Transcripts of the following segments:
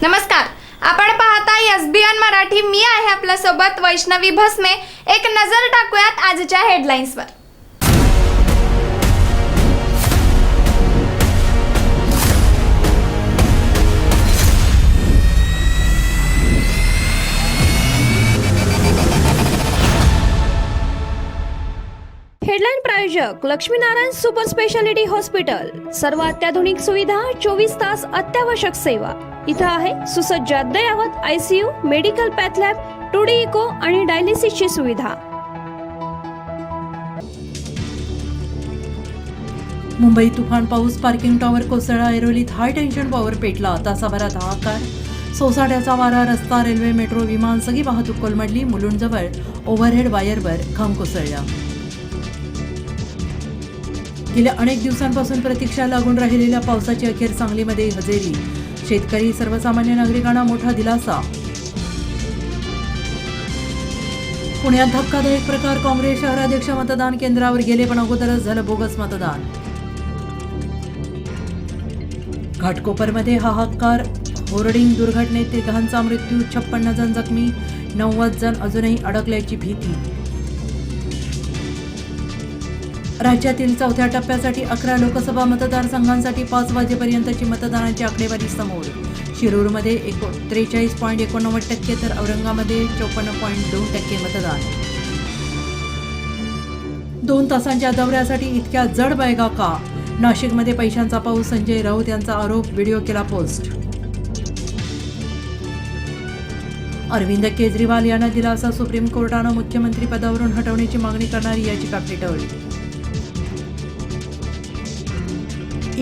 नमस्कार, आपण पाहता SBN मराठी. मी आहे आपल्या सोबत वैष्णवी भस्मे. एक नजर टाकूयात आजच्या हेडलाईन्सवर. हेडलाईन प्रायोजक लक्ष्मीनारायण सुपर स्पेशालिटी हॉस्पिटल. सर्व अत्याधुनिक सुविधा, 24 तास अत्यावश्यक सेवा. इथं आहे सुसज्ज अद्ययावत ICU, medical path lab, 2D echo आणि डायलिसिसची सुविधा. मुंबई तुफान पाऊस, पार्किंग टॉवर कोसळला. ऐरोलीत हाय टेन्शन पॉवर पेटला. तासाभरात हाहाकार. सोसाट्याचा वारा, रस्ता, रेल्वे, मेट्रो, विमान सगळी वाहतूक कोलमडली. मुलुंडजवळ ओव्हरहेड वायरवर खांब कोसळला. गेल्या अनेक दिवसांपासून प्रतीक्षा लागून राहिलेल्या पावसाची अखेर सांगलीमध्ये हजेरी. शेतकरी, सर्वसामान्य नागरिकांना मोठा दिलासा. पुण्यात धक्कादायक प्रकार. काँग्रेस शहराध्यक्ष मतदान केंद्रावर गेले पण अगोदरच झालं बोगस मतदान. घाटकोपरमध्ये हाहाकार. होर्डिंग दुर्घटनेत 3 मृत्यू, 56 जण जखमी, 90 जण अजूनही अडकल्याची भीती. राज्यातील 4थ्या टप्प्यासाठी 11 लोकसभा मतदारसंघांसाठी 5 वाजेपर्यंतची मतदानाची आकडेवारी समोर. शिरूरमध्ये 43.89% तर औरंगाबादमध्ये 54.2% मतदान. 2 तासांच्या दौऱ्यासाठी इतक्या जड बॅगा का? नाशिकमध्ये पैशांचा पाऊस. संजय राऊत यांचा आरोप. व्हिडिओ केला पोस्ट. अरविंद केजरीवाल यांना दिलासा. सुप्रीम कोर्टानं मुख्यमंत्री पदावरून हटवण्याची मागणी करणारी याचिका फेटाळली.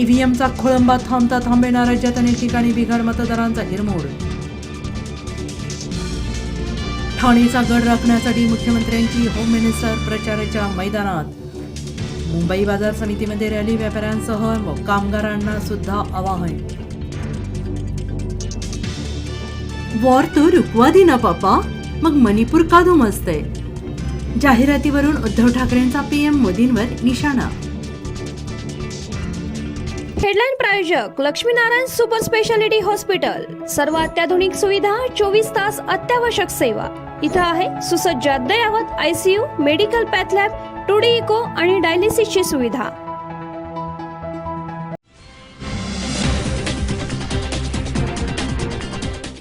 ईव्हीएमचा खोळंबा थांबता थांबेना. राज्यात अनेक ठिकाणी बिघाड, मतदारांचा हिरमोड. ठाणेचा गड राखण्यासाठी मुख्यमंत्र्यांची होम मिनिस्टर प्रचाराच्या मैदानात. मुंबई बाजार समितीमध्ये रॅली. व्यापाऱ्यांसह कामगारांना सुद्धा आवाहन. वॉर तो रुकवा देना पापा, मग मणिपूर का धुमसतंय? जाहिरातीवरून उद्धव ठाकरेंचा PM मोदींवर निशाणा. हेडलाईन प्रायोजक लक्ष्मीनारायण सुपर स्पेशालिटी हॉस्पिटल. सर्व अत्याधुनिक सुविधा, 24 तास अत्यावश्यक सेवा. इथं आहे सुसज्ज अद्ययावत ICU, medical path lab, 2D echo आणि डायलिसिसची सुविधा.